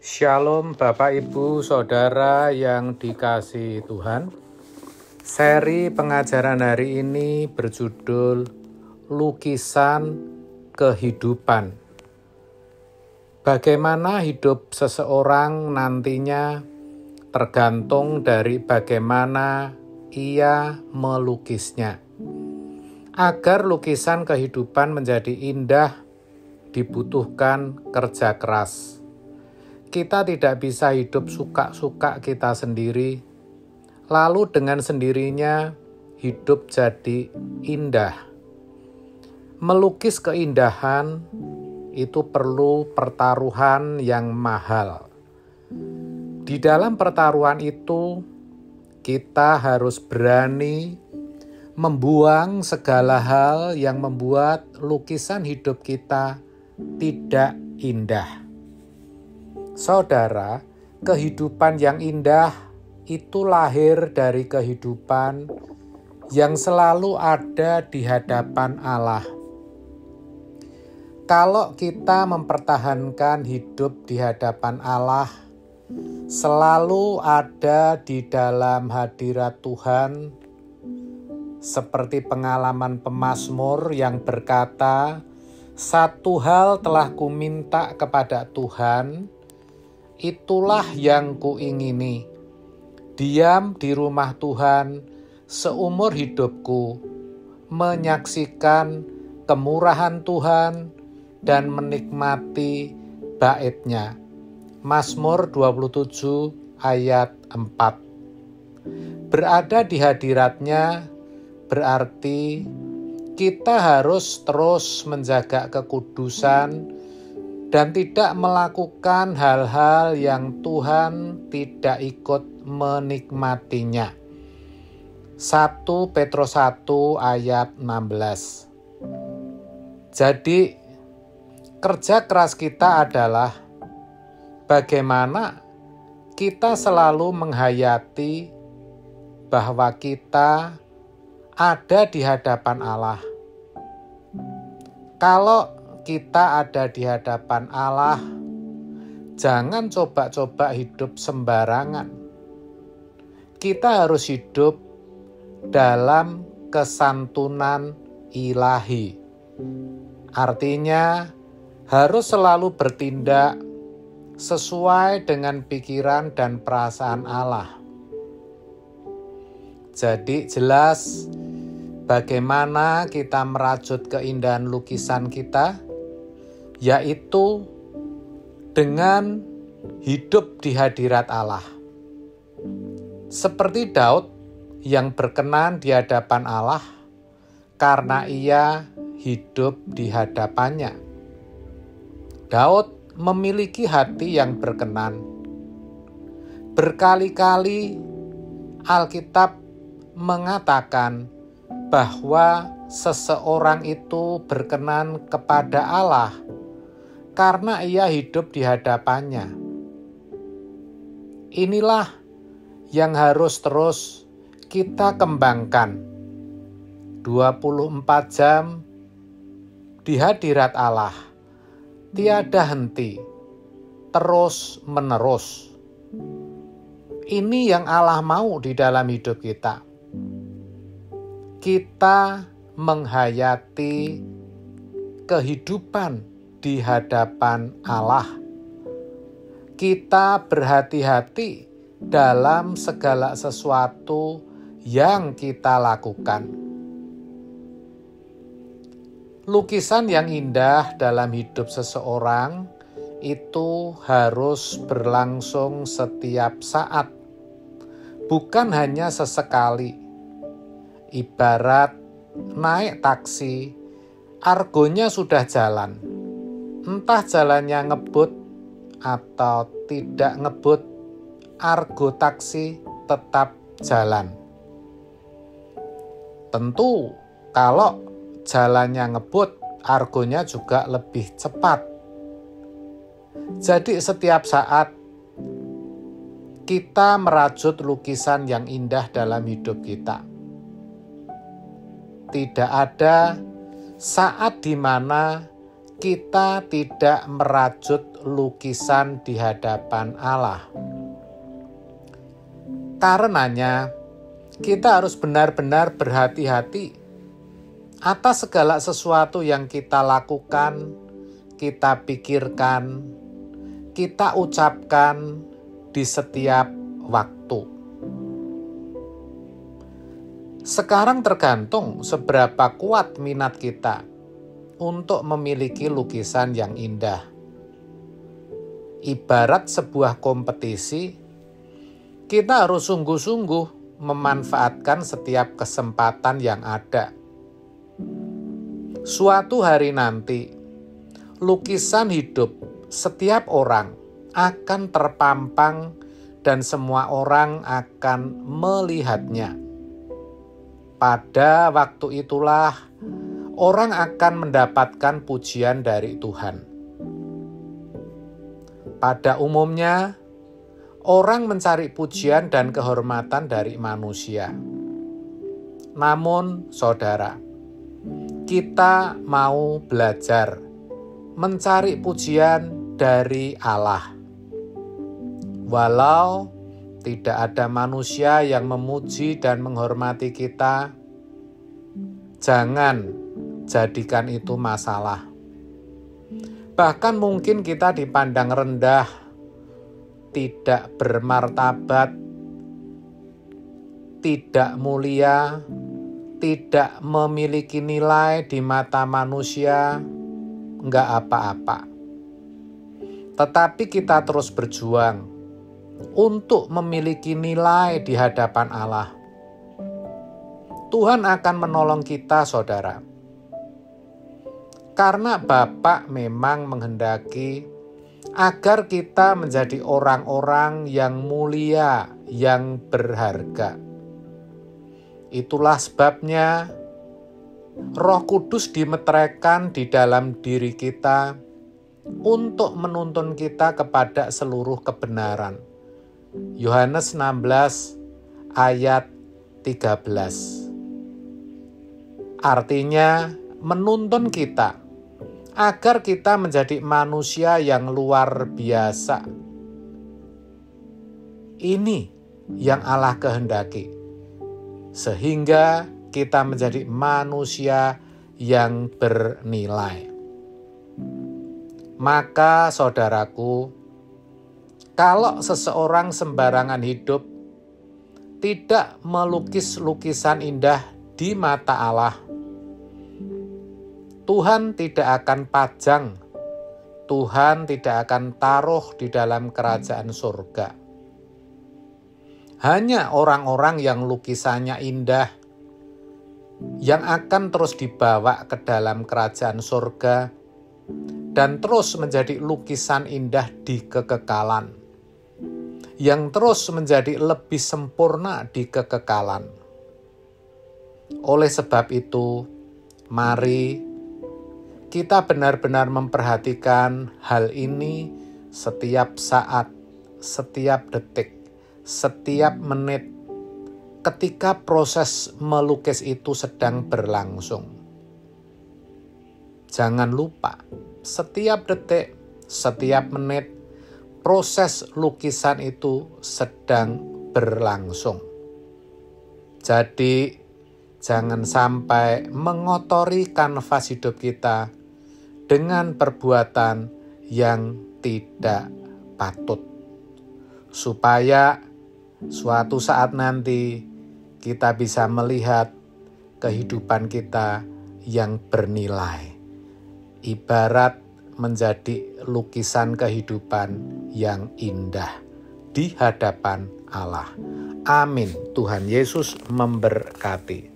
Shalom Bapak Ibu Saudara yang dikasihi Tuhan. Seri pengajaran hari ini berjudul Lukisan Kehidupan. Bagaimana hidup seseorang nantinya tergantung dari bagaimana ia melukisnya. Agar lukisan kehidupan menjadi indah, dibutuhkan kerja keras. Kita tidak bisa hidup suka-suka kita sendiri, lalu dengan sendirinya hidup jadi indah. Melukis keindahan itu perlu pertaruhan yang mahal. Di dalam pertaruhan itu, kita harus berani membuang segala hal yang membuat lukisan hidup kita tidak indah. Saudara, kehidupan yang indah itu lahir dari kehidupan yang selalu ada di hadapan Allah. Kalau kita mempertahankan hidup di hadapan Allah, selalu ada di dalam hadirat Tuhan, seperti pengalaman pemazmur yang berkata, "Satu hal telah kuminta kepada Tuhan, itulah yang kuingini, diam di rumah Tuhan seumur hidupku, menyaksikan kemurahan Tuhan dan menikmati bait-Nya." Mazmur 27 ayat 4. Berada di hadirat-Nya berarti kita harus terus menjaga kekudusan dan tidak melakukan hal-hal yang Tuhan tidak ikut menikmatinya. 1 Petrus 1 ayat 16. Jadi, kerja keras kita adalah bagaimana kita selalu menghayati bahwa kita ada di hadapan Allah. Kalau kita ada di hadapan Allah, jangan coba-coba hidup sembarangan. Kita harus hidup dalam kesantunan ilahi. Artinya, harus selalu bertindak sesuai dengan pikiran dan perasaan Allah. Jadi jelas bagaimana kita merajut keindahan lukisan kita, yaitu dengan hidup di hadirat Allah. Seperti Daud yang berkenan di hadapan Allah karena ia hidup di hadapannya. Daud memiliki hati yang berkenan. Berkali-kali Alkitab mengatakan bahwa seseorang itu berkenan kepada Allah karena ia hidup di hadapannya. Inilah yang harus terus kita kembangkan. 24 jam di hadirat Allah, tiada henti, terus menerus. Ini yang Allah mau di dalam hidup kita. Kita menghayati kehidupan di hadapan Allah. Kita berhati-hati dalam segala sesuatu yang kita lakukan. Lukisan yang indah dalam hidup seseorang itu harus berlangsung setiap saat, bukan hanya sesekali. Ibarat naik taksi, argonya sudah jalan. Entah jalannya ngebut atau tidak ngebut, argo taksi tetap jalan. Tentu kalau jalannya ngebut, argonya juga lebih cepat. Jadi setiap saat kita merajut lukisan yang indah dalam hidup kita. Tidak ada saat di mana kita tidak merajut lukisan di hadapan Allah. Karenanya, kita harus benar-benar berhati-hati atas segala sesuatu yang kita lakukan, kita pikirkan, kita ucapkan di setiap waktu. Sekarang tergantung seberapa kuat minat kita untuk memiliki lukisan yang indah. Ibarat sebuah kompetisi, kita harus sungguh-sungguh memanfaatkan setiap kesempatan yang ada. Suatu hari nanti, lukisan hidup setiap orang akan terpampang dan semua orang akan melihatnya. Pada waktu itulah, orang akan mendapatkan pujian dari Tuhan. Pada umumnya, orang mencari pujian dan kehormatan dari manusia. Namun, saudara, kita mau belajar mencari pujian dari Allah. Walau tidak ada manusia yang memuji dan menghormati kita, jangan jadikan itu masalah. Bahkan mungkin kita dipandang rendah, tidak bermartabat, tidak mulia, tidak memiliki nilai di mata manusia, enggak apa-apa. Tetapi kita terus berjuang untuk memiliki nilai di hadapan Allah. Tuhan akan menolong kita, saudara. Karena Bapa memang menghendaki agar kita menjadi orang-orang yang mulia, yang berharga. Itulah sebabnya Roh Kudus dimeteraikan di dalam diri kita untuk menuntun kita kepada seluruh kebenaran. Yohanes 16 ayat 13. Artinya menuntun kita agar kita menjadi manusia yang luar biasa. Ini yang Allah kehendaki. Sehingga kita menjadi manusia yang bernilai. Maka saudaraku, kalau seseorang sembarangan hidup, tidak melukis lukisan indah di mata Allah, Tuhan tidak akan pajang, Tuhan tidak akan taruh di dalam kerajaan surga. Hanya orang-orang yang lukisannya indah, yang akan terus dibawa ke dalam kerajaan surga, dan terus menjadi lukisan indah di kekekalan, yang terus menjadi lebih sempurna di kekekalan. Oleh sebab itu, mari kita benar-benar memperhatikan hal ini setiap saat, setiap detik, setiap menit, ketika proses melukis itu sedang berlangsung. Jangan lupa, setiap detik, setiap menit, proses lukisan itu sedang berlangsung. Jadi, jangan sampai mengotori kanvas hidup kita dengan perbuatan yang tidak patut. Supaya suatu saat nanti kita bisa melihat kehidupan kita yang bernilai. Ibarat menjadi lukisan kehidupan yang indah di hadapan Allah. Amin. Tuhan Yesus memberkati.